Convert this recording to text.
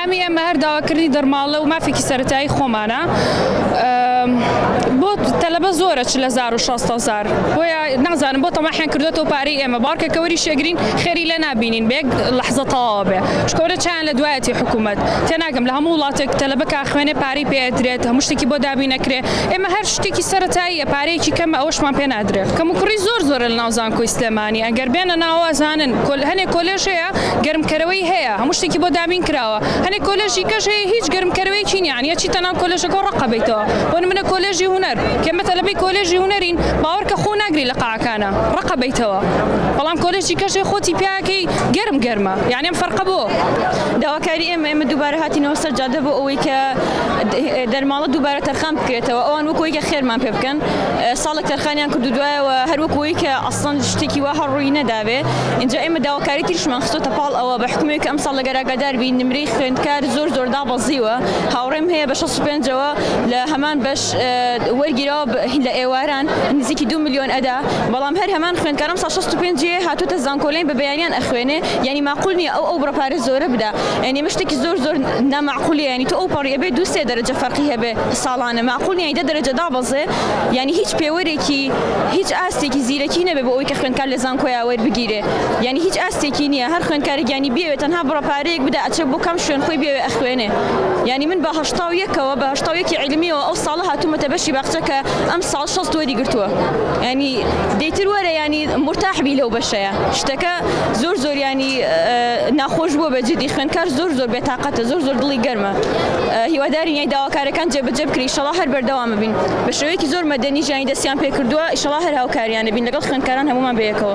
بەڵامی ئێمە هەر داواکردنی دەرماڵە و مافێکی سەرەتایی خۆمانە بۆ تەلەبە زۆرە 16,000 بۆیە نازانم بۆ تەماحیان کردوێتەوە پارەی ئێمە باڕکە وەری شێگرین خێری لە نابینین بێک لەحزە تەواو بێ چکۆرە چیان لە دوایەتی حکوومەت تێناگەم لە هەموو وڵاتێک تەلەبە کا خوێنێ پارەی پێدرێت هەموو شتێکی بۆ دابین نەکرێ ئێمە هەر شتێکی سەرەتاییە پارەیەکی کەمە ئەوەشمان پێ نادرێت کەم و کوڕی زۆر لە ناو زانکۆی سلێمانی ئەگەر بێنە ناوە زانن هەنێک کۆلێژ هەیە گەرمکەرەوەی هەیە هەموو شتێکی بۆ دابین کراوە هەنێک کۆلێژی کەش هەیە هیچ گەرمکەرەوەیکی نییە یە چیتە ناو کۆلێژەکە ڕقە بیتەوە بۆ نمونە کۆلێژی هونەر کێمە تەلەبەی کۆلێژی هونەرین باوەڕکە خۆ ناگری لە قاعەکانە ڕقە بیتەوە بەڵام کۆلێژی کەشی خۆتی پیاکەی گەرمە یعنی ئەم فەرقە بۆ داواکاری ئێمە دووبارە هاتینەوە سەر جادە بۆ ئەوەی کە دەرماڵە دووبارە تەرخان بکرێتەوە ئەوان وەکوی کە خێرمان پێ بکەن ساڵێک تەرخانیان کردو دوایەوە هەر وەکوی کە ئەسڵەن شتێکی وا هەڕووی نەدابێ اینجا ئێمە داواکاری تریشمان خستۆتە پاڵ ئەوە بە حکومێک ئەم ساڵ لەگەر ئاگادار بین نمرەی خوێندکار زۆر دابەزیوە هاوڕێم هەیە بە 65ەوە لە هەمان بەش وەرگیرەوە لە ئێواران نزیکی 2 ملیۆن ئەدا بەڵام هەر هەمان خوێندکارم 65 هاتوتە زانکۆلەین بە بەیانیان ئەخوێنێ یعنی معقول نییە ئەو بڕەپارە زۆرە بدا یعنی مشتێکی زۆر نامعقولیە یعنی تۆ ئەو پەڕی ئەبێ 2-3 دەرەجە فەرقی هەبێ ساڵانە معقول نییە 10 دەرەجە دابەزێ یعنی هیچ پێوەرێکی هیچ ئاستێکی زیرەکی نەبێ بۆ ئەوەی کە خوێندکار لە زانکۆیا وەربگیرێ یعنی هیچ ئاستێکی نییە هەر خوێندکارێک یعنی بێوێت تەنها بڕەپارەیەک بدا ئەچێ بۆ کەم شوێن خۆی بێوێ ئەخوێنێ یعنی من بە 81ەوە بە 81 عیلمیەوە ئەو ساڵە هاتوومەتە بەشی باخچە کە ئەم ساڵ 6 وەری گرتووە ینی دەیتر وەرە ینی مرتاح بی لەو بەشەیە شتەکە زۆر ینی ناخۆش بووە بە جدی خوێندکار زۆر بێتاقەتە زۆر دڵی گەرمە هیوادارین یعنی داواکارەکان جێبەجێ بکرێ ئیشەڵا هەر بەردەوامە بین بە شێوەیەکی زۆر مەدەنی ژانی دەستیان پێ کردووە ئیشەڵا هەر هاوکاریانە بین لەگەڵ خوێندکاران هەمومان بەیەکەوە